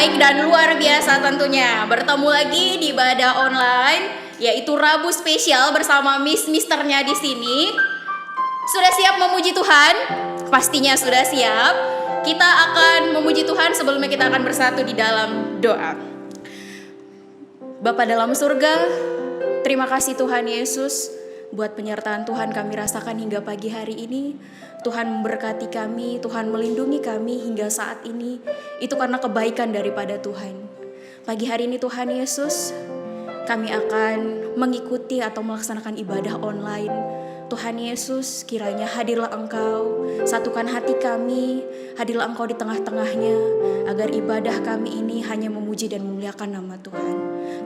baik dan luar biasa tentunya. Bertemu lagi di ibadah online, yaitu Rabu spesial bersama Misternya di sini. Sudah siap memuji Tuhan? Pastinya sudah siap. Kita akan memuji Tuhan sebelumnya kita akan bersatu di dalam doa. Bapa dalam surga, terima kasih Tuhan Yesus buat penyertaan Tuhan kami rasakan hingga pagi hari ini. Tuhan memberkati kami, Tuhan melindungi kami hingga saat ini. Itu karena kebaikan daripada Tuhan. Pagi hari ini Tuhan Yesus, kami akan mengikuti atau melaksanakan ibadah online. Tuhan Yesus, kiranya hadirlah Engkau, satukan hati kami, hadirlah Engkau di tengah-tengahnya, agar ibadah kami ini hanya memuji dan memuliakan nama Tuhan.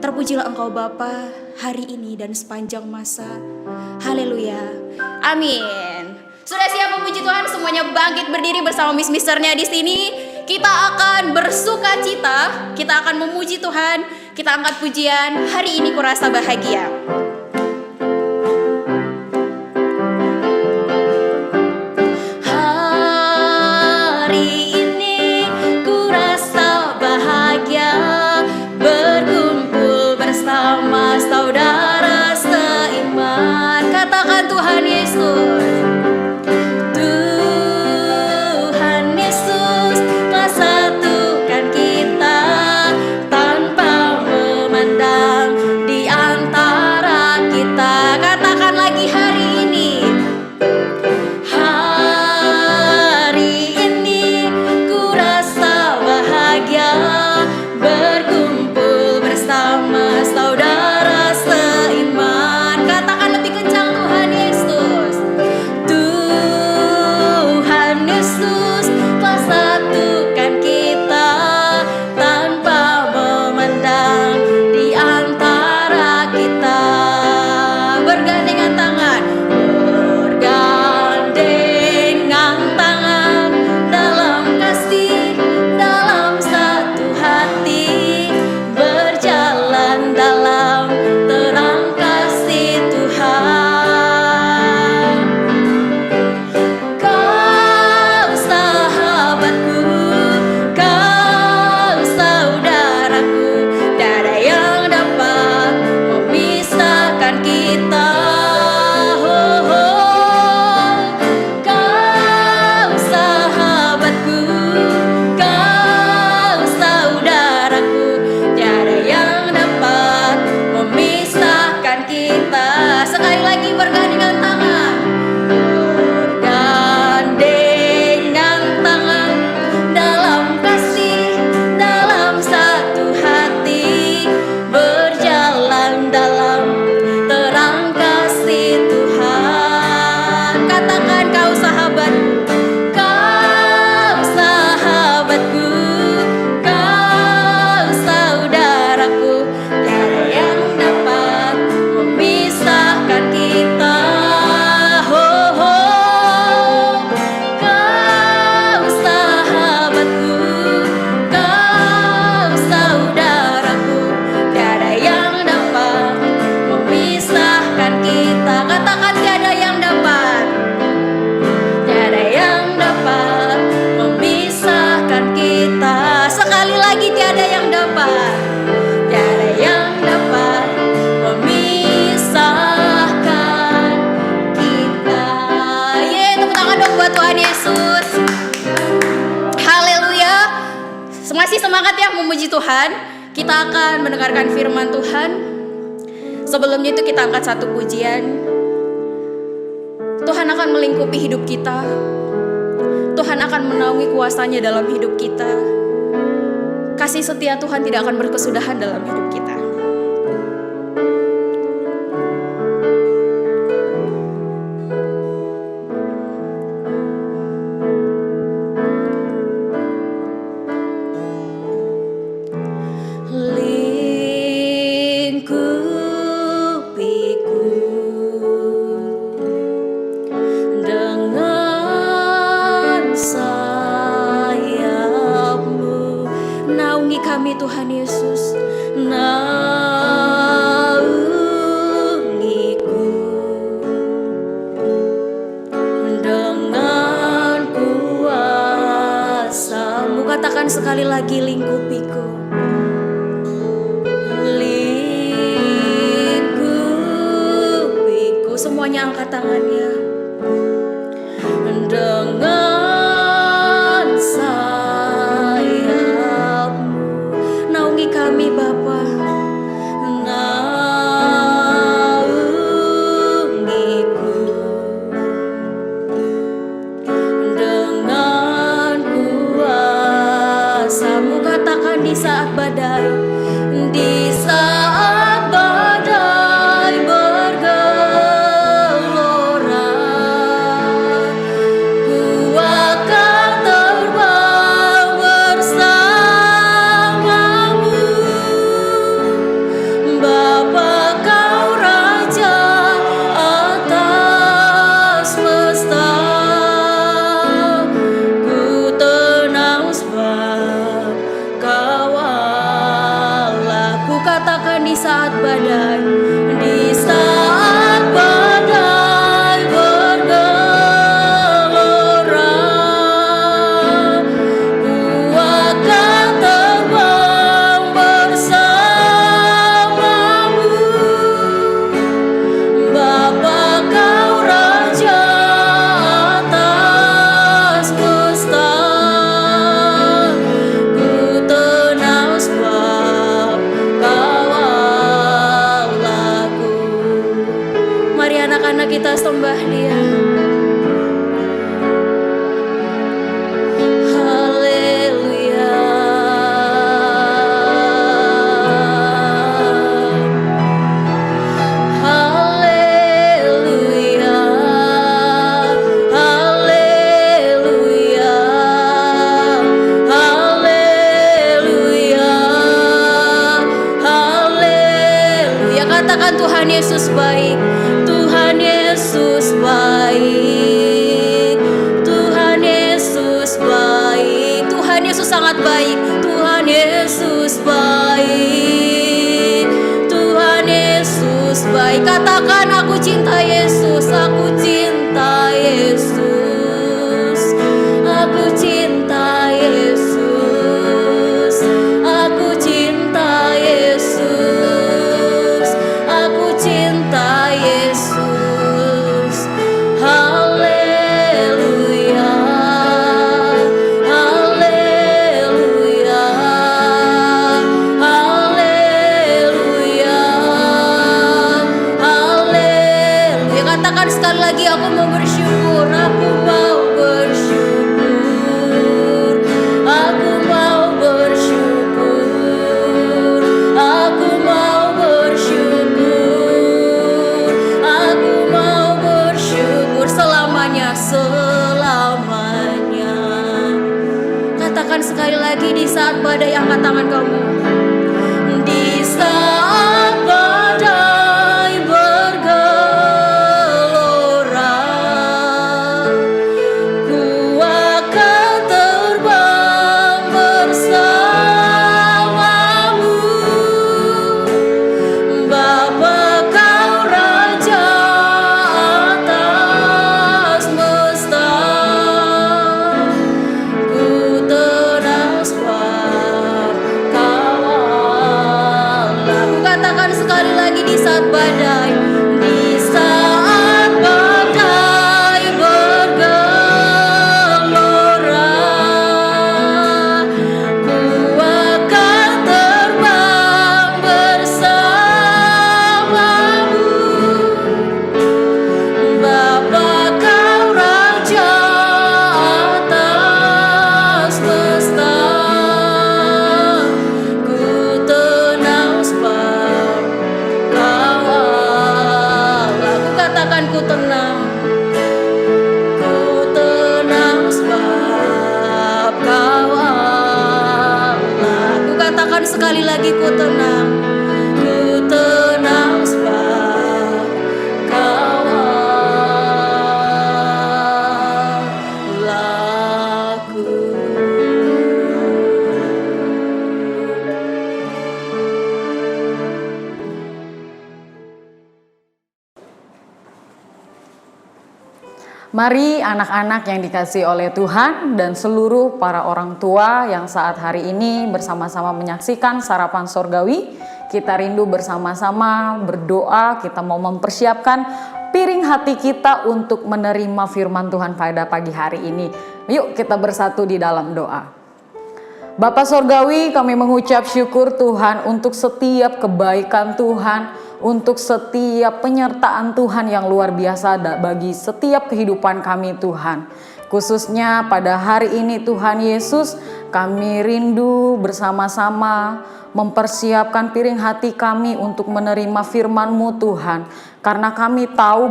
Terpujilah Engkau Bapa hari ini dan sepanjang masa. Haleluya. Amin. Sudah siap memuji Tuhan? Semuanya bangkit berdiri bersama Misternya di sini. Kita akan bersuka cita, kita akan memuji Tuhan, kita angkat pujian. Hari ini kurasa bahagia. Masih semangat ya memuji Tuhan. Kita akan mendengarkan firman Tuhan. Sebelumnya itu kita angkat satu pujian. Tuhan akan melingkupi hidup kita. Tuhan akan menaungi kuasanya dalam hidup kita. Kasih setia Tuhan tidak akan berkesudahan dalam hidup kita. Tuhan Yesus, naungiku dengan kuasa-Mu. Katakan Katakan sekali lagi, lingkupiku. Lingkupiku. Semuanya angkat tangannya. Dengan sayapmu naungi kami Bapa, naungiku dengan kuasa-Mu. Katakan di saat badai, di saat badai bergelora, ku akan terbang bersama-Mu. Bapa, Kau Raja atas semesta, ku tenang sebab Kau Allahku. Katakan di saat badai, di saat badai bergelora, ku akan terbang bersama-Mu. Bapa, Kau Raja atas semesta, ku tenang sebab Kau Allahku. Mari anak-anak kita sembah Dia. Haleluya. Haleluya. Haleluya. Haleluya. Haleluya. Katakan Tuhan Yesus baik. Tuhan Yesus baik. Tuhan Yesus baik. Tuhan Yesus sangat baik. Tuhan Yesus baik. Tuhan Yesus baik. Katakan, aku cinta Yesus. Aku cinta Yesus. Aku cinta Yesus. Aku cinta Yesus. Aku cinta Yesus. Haleluya. Haleluya. Haleluya. Haleluya. Katakan sekali lagi, aku mau bersyukur. Aku mau bersyukur. Aku mau bersyukur. Aku mau bersyukur. Aku mau bersyukur selamanya, selamanya. Katakan sekali lagi, di saat badai, angkat tangan kamu. Di saat badai bergelora, ku akan terbang bersama-Mu. Bapa, Kau Raja atas semesta, ku tenang sebab Kau Allahku. Katakan sekali lagi, di saat badai, di saat badai bergelora, ku akan terbang bersama-Mu. Bapa, Kau Raja atas semesta, ku tenang sebab Kau Allahku. Katakan, ku tenang. Ku tenang sebab Kau Allahku. Katakan sekali lagi, ku tenang. Ku tenang sebab Kau Allahku. Mari anak-anak yang dikasihi oleh Tuhan dan seluruh para orang tua yang saat hari ini bersama-sama menyaksikan sarapan sorgawi, kita rindu bersama-sama berdoa, kita mau mempersiapkan piring hati kita untuk menerima firman Tuhan pada pagi hari ini. Yuk kita bersatu di dalam doa. Bapa Sorgawi, kami mengucap syukur Tuhan untuk setiap kebaikan Tuhan, untuk setiap penyertaan Tuhan yang luar biasa bagi setiap kehidupan kami Tuhan. Khususnya pada hari ini Tuhan Yesus, kami rindu bersama-sama mempersiapkan piring hati kami untuk menerima firman-Mu Tuhan. Karena kami tahu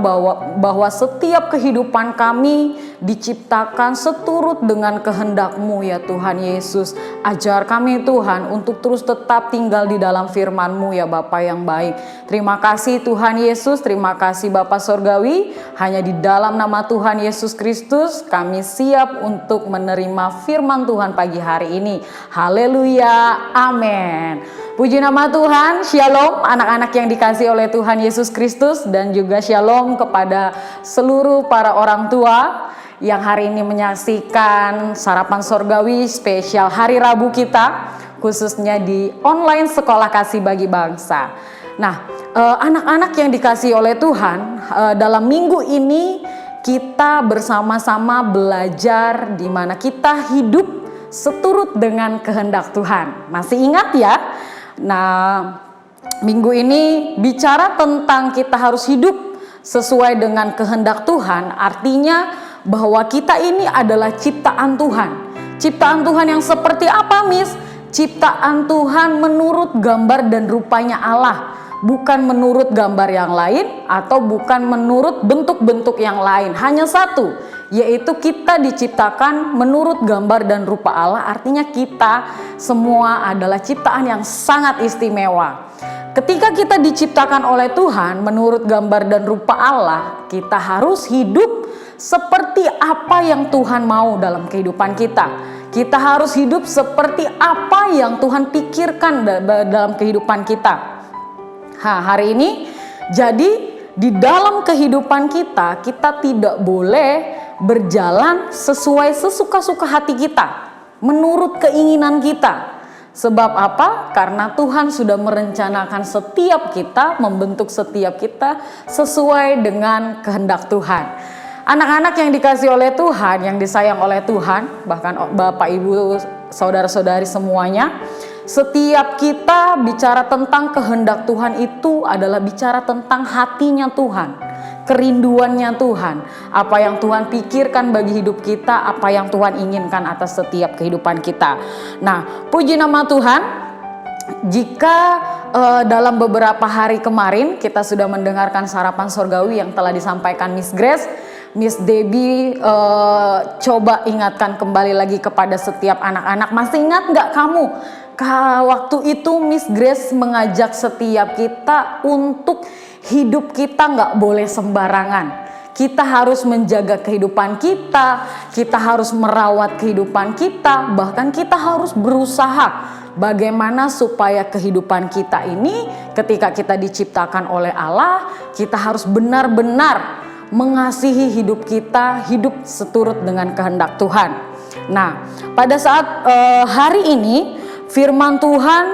bahwa setiap kehidupan kami diciptakan seturut dengan kehendak-Mu ya Tuhan Yesus. Ajar kami Tuhan untuk terus tetap tinggal di dalam firman-Mu ya Bapa yang baik. Terima kasih Tuhan Yesus, terima kasih Bapa Sorgawi. Hanya di dalam nama Tuhan Yesus Kristus kami siap untuk menerima firman Tuhan pagi hari ini. Haleluya, amin. Puji nama Tuhan, shalom anak-anak yang dikasihi oleh Tuhan Yesus Kristus, dan juga shalom kepada seluruh para orang tua yang hari ini menyaksikan sarapan sorgawi spesial hari Rabu kita, khususnya di online Sekolah Kasih Bagi Bangsa. Nah, anak-anak yang dikasihi oleh Tuhan, dalam minggu ini kita bersama-sama belajar di mana kita hidup seturut dengan kehendak Tuhan. Masih ingat ya? Nah, minggu ini bicara tentang kita harus hidup sesuai dengan kehendak Tuhan. Artinya bahwa kita ini adalah ciptaan Tuhan. Ciptaan Tuhan yang seperti apa, Miss? Ciptaan Tuhan menurut gambar dan rupanya Allah, bukan menurut gambar yang lain atau bukan menurut bentuk-bentuk yang lain. Hanya satu, yaitu kita diciptakan menurut gambar dan rupa Allah. Artinya kita semua adalah ciptaan yang sangat istimewa. Ketika kita diciptakan oleh Tuhan menurut gambar dan rupa Allah, kita harus hidup seperti apa yang Tuhan mau dalam kehidupan kita. Kita harus hidup seperti apa yang Tuhan pikirkan dalam kehidupan kita. Hari ini jadi di dalam kehidupan kita tidak boleh berjalan sesuai sesuka-suka hati kita, menurut keinginan kita. Sebab apa? Karena Tuhan sudah merencanakan setiap kita, membentuk setiap kita sesuai dengan kehendak Tuhan. Anak-anak yang dikasihi oleh Tuhan, yang disayang oleh Tuhan, bahkan Bapak Ibu, saudara-saudari semuanya, setiap kita bicara tentang kehendak Tuhan itu adalah bicara tentang hatinya Tuhan, kerinduannya Tuhan, apa yang Tuhan pikirkan bagi hidup kita, apa yang Tuhan inginkan atas setiap kehidupan kita. Nah, puji nama Tuhan, jika dalam beberapa hari kemarin kita sudah mendengarkan sarapan sorgawi yang telah disampaikan Miss Grace, Miss Debbie coba ingatkan kembali lagi kepada setiap anak-anak. Masih ingat nggak kamu? Waktu itu Miss Grace mengajak setiap kita untuk hidup kita nggak boleh sembarangan. Kita harus menjaga kehidupan kita harus merawat kehidupan kita, bahkan kita harus berusaha bagaimana supaya kehidupan kita ini ketika kita diciptakan oleh Allah, kita harus benar-benar mengasihi hidup kita, hidup seturut dengan kehendak Tuhan. Nah, pada saat hari ini firman Tuhan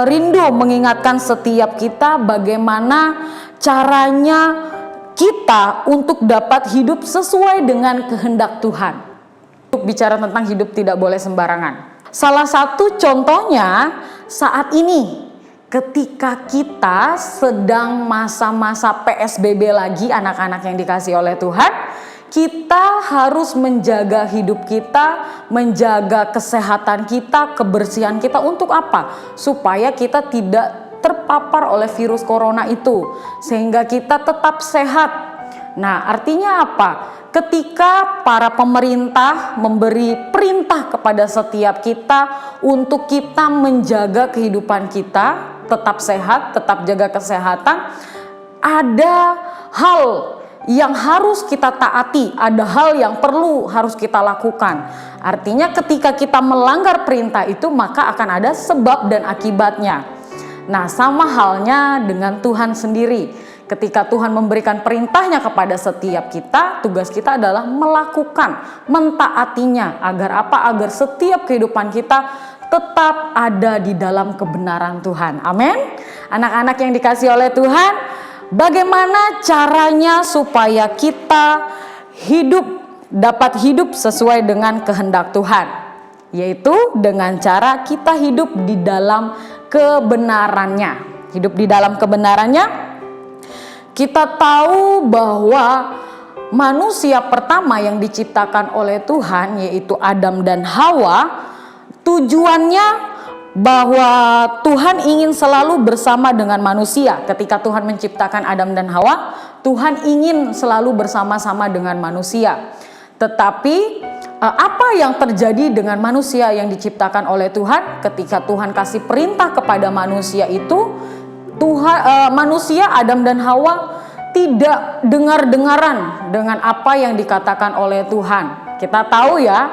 rindu mengingatkan setiap kita bagaimana caranya kita untuk dapat hidup sesuai dengan kehendak Tuhan. Untuk bicara tentang hidup tidak boleh sembarangan. Salah satu contohnya saat ini, ketika kita sedang masa-masa PSBB lagi, anak-anak yang dikasihi oleh Tuhan, kita harus menjaga hidup kita, menjaga kesehatan kita, kebersihan kita. Untuk apa? Supaya kita tidak terpapar oleh virus corona itu, sehingga kita tetap sehat. Nah, artinya apa? Ketika para pemerintah memberi perintah kepada setiap kita untuk kita menjaga kehidupan kita, tetap sehat, tetap jaga kesehatan, ada hal yang harus kita taati, ada hal yang harus kita lakukan. Artinya ketika kita melanggar perintah itu, maka akan ada sebab dan akibatnya. Nah, sama halnya dengan Tuhan sendiri. Ketika Tuhan memberikan perintahnya kepada setiap kita, tugas kita adalah melakukan, mentaatinya. Agar apa? Agar setiap kehidupan kita tetap ada di dalam kebenaran Tuhan. Amin. Anak-anak yang dikasihi oleh Tuhan, bagaimana caranya supaya kita dapat hidup sesuai dengan kehendak Tuhan? Yaitu dengan cara kita hidup di dalam kebenarannya. Hidup di dalam kebenarannya. Kita tahu bahwa manusia pertama yang diciptakan oleh Tuhan, yaitu Adam dan Hawa, tujuannya bahwa Tuhan ingin selalu bersama dengan manusia. Ketika Tuhan menciptakan Adam dan Hawa, Tuhan ingin selalu bersama-sama dengan manusia. Tetapi apa yang terjadi dengan manusia yang diciptakan oleh Tuhan? Ketika Tuhan kasih perintah kepada manusia itu, manusia Adam dan Hawa tidak dengar-dengaran dengan apa yang dikatakan oleh Tuhan. Kita tahu ya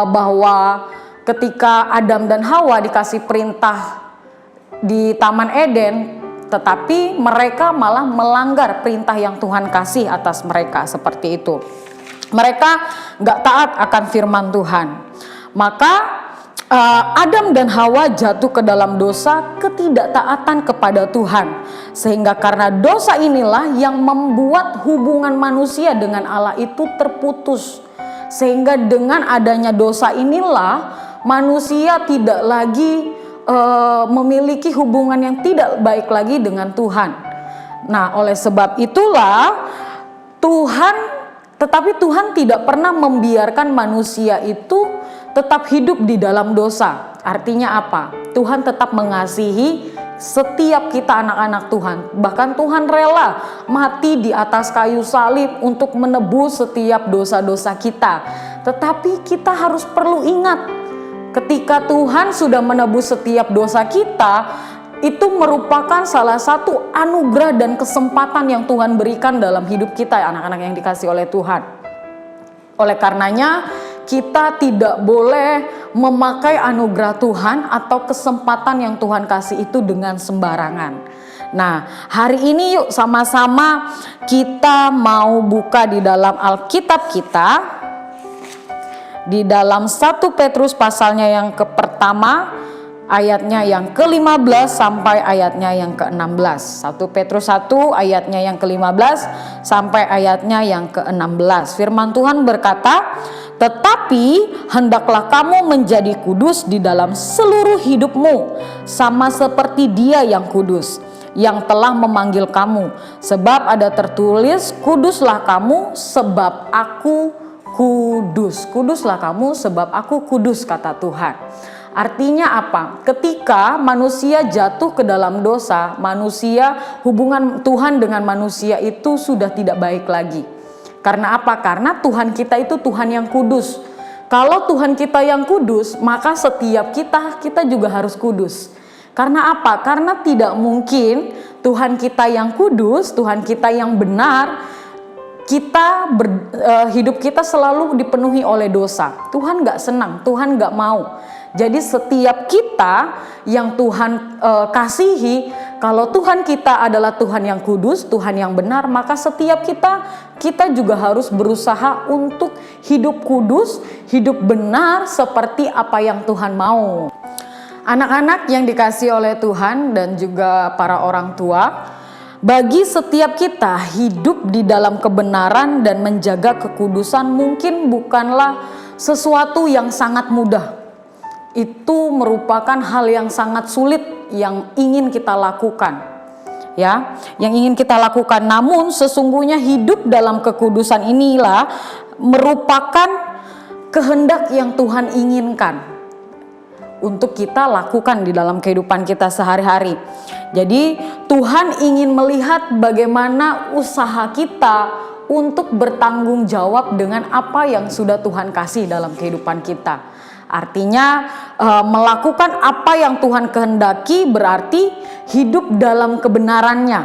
bahwa ketika Adam dan Hawa dikasih perintah di Taman Eden, tetapi mereka malah melanggar perintah yang Tuhan kasih atas mereka, seperti itu. Mereka gak taat akan firman Tuhan. Maka Adam dan Hawa jatuh ke dalam dosa ketidaktaatan kepada Tuhan. Sehingga karena dosa inilah yang membuat hubungan manusia dengan Allah itu terputus. Sehingga dengan adanya dosa inilah manusia tidak lagi memiliki hubungan yang tidak baik lagi dengan Tuhan. Nah, oleh sebab itulah tetapi Tuhan tidak pernah membiarkan manusia itu tetap hidup di dalam dosa. Artinya apa? Tuhan tetap mengasihi setiap kita anak-anak Tuhan. Bahkan Tuhan rela mati di atas kayu salib untuk menebus setiap dosa-dosa kita. Tetapi kita harus perlu ingat, ketika Tuhan sudah menebus setiap dosa kita, itu merupakan salah satu anugerah dan kesempatan yang Tuhan berikan dalam hidup kita, anak-anak yang dikasihi oleh Tuhan. Oleh karenanya, kita tidak boleh memakai anugerah Tuhan atau kesempatan yang Tuhan kasih itu dengan sembarangan. Nah, hari ini yuk sama-sama kita mau buka di dalam Alkitab kita, di dalam 1 Petrus pasalnya yang pertama, ayatnya yang ke-15 sampai ayatnya yang ke-16. 1 Petrus 1 ayatnya yang ke-15 sampai ayatnya yang ke-16. Firman Tuhan berkata, "Tetapi hendaklah kamu menjadi kudus di dalam seluruh hidupmu, sama seperti Dia yang kudus, yang telah memanggil kamu. Sebab ada tertulis, kuduslah kamu sebab aku kudus." Kuduslah kamu sebab aku kudus, kata Tuhan. Artinya apa? Ketika manusia jatuh ke dalam dosa, hubungan Tuhan dengan manusia itu sudah tidak baik lagi. Karena apa? Karena Tuhan kita itu Tuhan yang kudus. Kalau Tuhan kita yang kudus, maka setiap kita juga harus kudus. Karena apa? Karena tidak mungkin Tuhan kita yang kudus, Tuhan kita yang benar, hidup kita selalu dipenuhi oleh dosa. Tuhan gak senang, Tuhan gak mau. Jadi setiap kita yang Tuhan kasihi, kalau Tuhan kita adalah Tuhan yang kudus, Tuhan yang benar, maka setiap kita juga harus berusaha untuk hidup kudus, hidup benar seperti apa yang Tuhan mau. Anak-anak yang dikasihi oleh Tuhan dan juga para orang tua, bagi setiap kita hidup di dalam kebenaran dan menjaga kekudusan mungkin bukanlah sesuatu yang sangat mudah. Itu merupakan hal yang sangat sulit yang ingin kita lakukan. Ya, yang ingin kita lakukan. Namun sesungguhnya hidup dalam kekudusan inilah merupakan kehendak yang Tuhan inginkan untuk kita lakukan di dalam kehidupan kita sehari-hari. Jadi Tuhan ingin melihat bagaimana usaha kita untuk bertanggung jawab dengan apa yang sudah Tuhan kasih dalam kehidupan kita. Artinya melakukan apa yang Tuhan kehendaki berarti hidup dalam kebenarannya.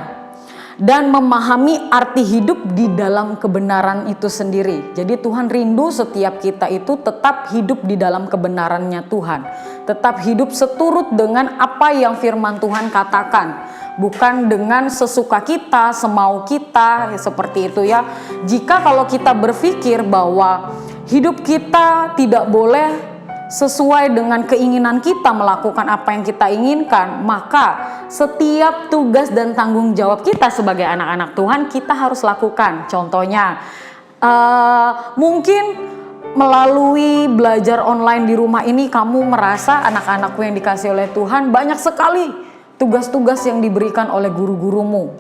dan memahami arti hidup di dalam kebenaran itu sendiri. Jadi Tuhan rindu setiap kita itu tetap hidup di dalam kebenarannya Tuhan. Tetap hidup seturut dengan apa yang firman Tuhan katakan. Bukan dengan sesuka kita, semau kita, seperti itu ya. Jika kalau kita berpikir bahwa hidup kita tidak boleh sesuai dengan keinginan kita melakukan apa yang kita inginkan, maka setiap tugas dan tanggung jawab kita sebagai anak-anak Tuhan kita harus lakukan. Contohnya mungkin melalui belajar online di rumah ini kamu merasa anak-anakku yang dikasih oleh Tuhan banyak sekali tugas-tugas yang diberikan oleh guru-gurumu.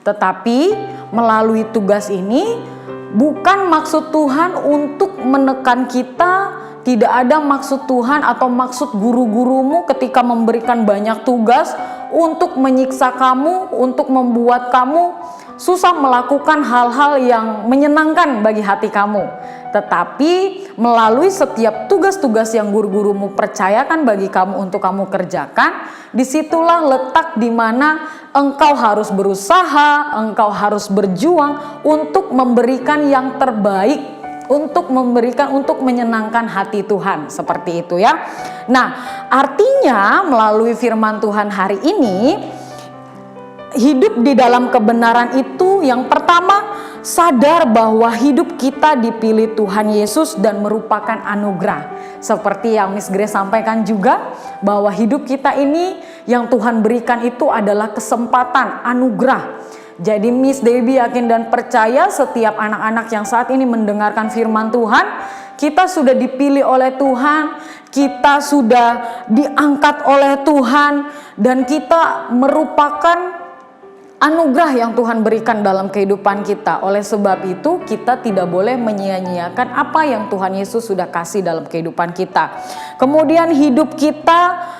Tetapi melalui tugas ini bukan maksud Tuhan untuk menekan kita. Tidak ada maksud Tuhan atau maksud guru-gurumu ketika memberikan banyak tugas untuk menyiksa kamu, untuk membuat kamu susah melakukan hal-hal yang menyenangkan bagi hati kamu. Tetapi melalui setiap tugas-tugas yang guru-gurumu percayakan bagi kamu untuk kamu kerjakan, disitulah letak di mana engkau harus berusaha, engkau harus berjuang untuk memberikan yang terbaik, untuk menyenangkan hati Tuhan, seperti itu ya. Nah, artinya melalui firman Tuhan hari ini, hidup di dalam kebenaran itu yang pertama sadar bahwa hidup kita dipilih Tuhan Yesus dan merupakan anugerah. Seperti yang Miss Grace sampaikan juga, bahwa hidup kita ini yang Tuhan berikan itu adalah kesempatan, anugerah. Jadi Miss Debbie yakin dan percaya setiap anak-anak yang saat ini mendengarkan firman Tuhan, kita sudah dipilih oleh Tuhan, kita sudah diangkat oleh Tuhan, dan kita merupakan anugerah yang Tuhan berikan dalam kehidupan kita. Oleh sebab itu kita tidak boleh menyia-nyiakan apa yang Tuhan Yesus sudah kasih dalam kehidupan kita. Kemudian hidup kita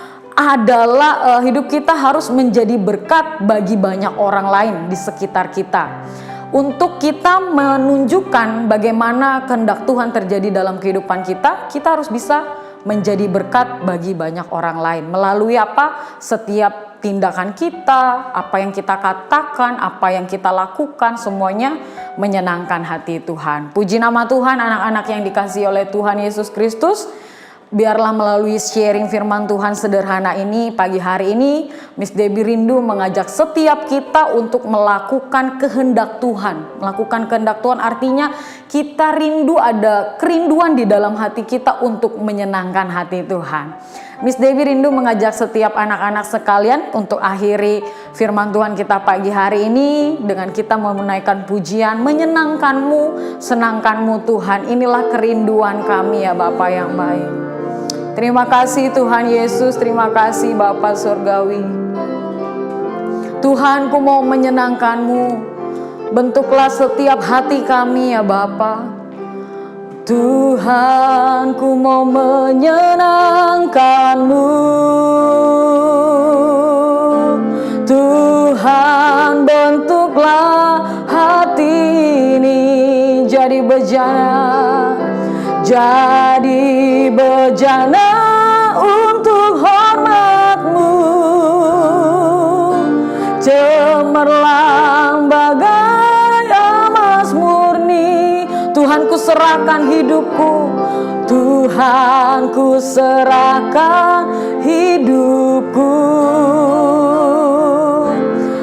harus menjadi berkat bagi banyak orang lain di sekitar kita. Untuk kita menunjukkan bagaimana kehendak Tuhan terjadi dalam kehidupan kita, kita harus bisa menjadi berkat bagi banyak orang lain. Melalui apa? Setiap tindakan kita, apa yang kita katakan, apa yang kita lakukan, semuanya menyenangkan hati Tuhan. Puji nama Tuhan, anak-anak yang dikasihi oleh Tuhan Yesus Kristus. Biarlah melalui sharing firman Tuhan sederhana ini, pagi hari ini Miss Debbie rindu mengajak setiap kita untuk melakukan kehendak Tuhan. Melakukan kehendak Tuhan artinya kita rindu, ada kerinduan di dalam hati kita untuk menyenangkan hati Tuhan. Miss Debbie rindu mengajak setiap anak-anak sekalian untuk akhiri firman Tuhan kita pagi hari ini dengan kita menaikkan pujian, menyenangkanmu, senangkanmu Tuhan. Inilah kerinduan kami ya Bapa yang baik. Terima kasih Tuhan Yesus, terima kasih Bapa Surgawi. Tuhan, ku mau menyenangkan-Mu. Bentuklah setiap hati kami ya Bapa. Tuhan, ku mau menyenangkan-Mu. Tuhan, bentuklah hati ini jadi bejana. Jadi bejana untuk hormat-Mu, cemerlang bagai emas murni. Tuhan, ku serahkan hidupku, Tuhan, ku serahkan hidupku.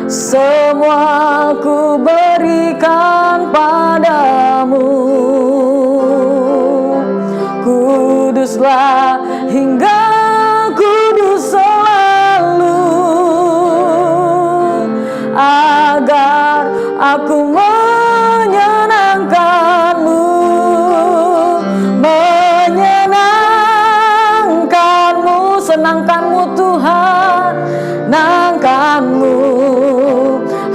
Semua ku berikan padamu. Kuduslah hingga kudus selalu, agar aku menyenangkan-Mu, senangkan-Mu Tuhan, senangkan-Mu.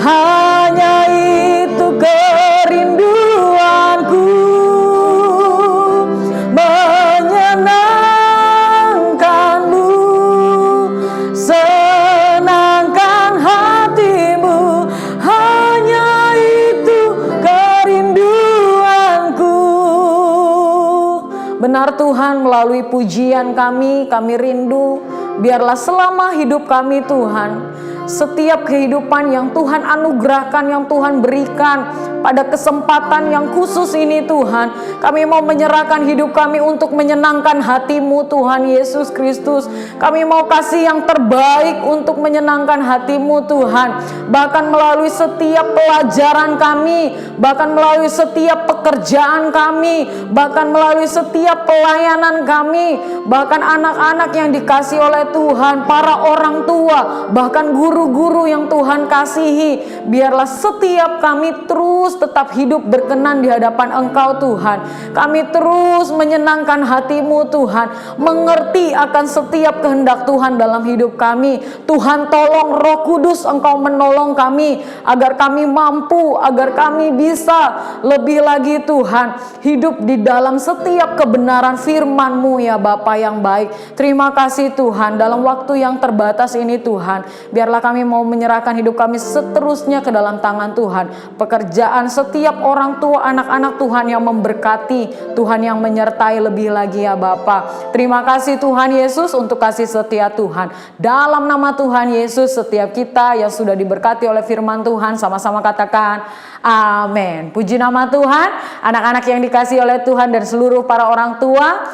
Hanya itu kerinduanku, menyenangkan-Mu, senangkan hati-Mu. Hanya itu kerinduanku. Benar Tuhan, melalui pujian kami rindu, biarlah selama hidup kami Tuhan, setiap kehidupan yang Tuhan anugerahkan, yang Tuhan berikan pada kesempatan yang khusus ini Tuhan. Kami mau menyerahkan hidup kami untuk menyenangkan hati-Mu Tuhan Yesus Kristus. Kami mau kasih yang terbaik untuk menyenangkan hati-Mu Tuhan. Bahkan melalui setiap pelajaran kami, bahkan melalui setiap pekerjaan kami, bahkan melalui setiap pelayanan kami, bahkan anak-anak yang dikasih oleh Tuhan, para orang tua, bahkan guru-guru yang Tuhan kasihi. Biarlah setiap kami terus tetap hidup berkenan di hadapan Engkau Tuhan. Kami terus menyenangkan hati-Mu Tuhan, mengerti akan setiap kehendak Tuhan dalam hidup kami. Tuhan, tolong Roh Kudus Engkau menolong kami agar kami mampu, agar kami bisa lebih lagi Tuhan hidup di dalam setiap kebenaran firman-Mu ya Bapa yang baik. Terima kasih Tuhan, dalam waktu yang terbatas ini Tuhan, biarlah kami mau menyerahkan hidup kami seterusnya ke dalam tangan Tuhan. Pekerjaan setiap orang tua, anak-anak Tuhan yang memberkati, Tuhan yang menyertai lebih lagi ya Bapa. Terima kasih Tuhan Yesus untuk kasih setia Tuhan. Dalam nama Tuhan Yesus, setiap kita yang sudah diberkati oleh firman Tuhan, sama-sama katakan amin. Puji nama Tuhan. Anak-anak yang dikasihi oleh Tuhan dan seluruh para orang tua,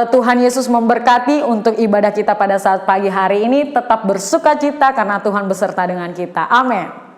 Tuhan Yesus memberkati untuk ibadah kita pada saat pagi hari ini. Tetap bersuka cita karena Tuhan beserta dengan kita. Amin.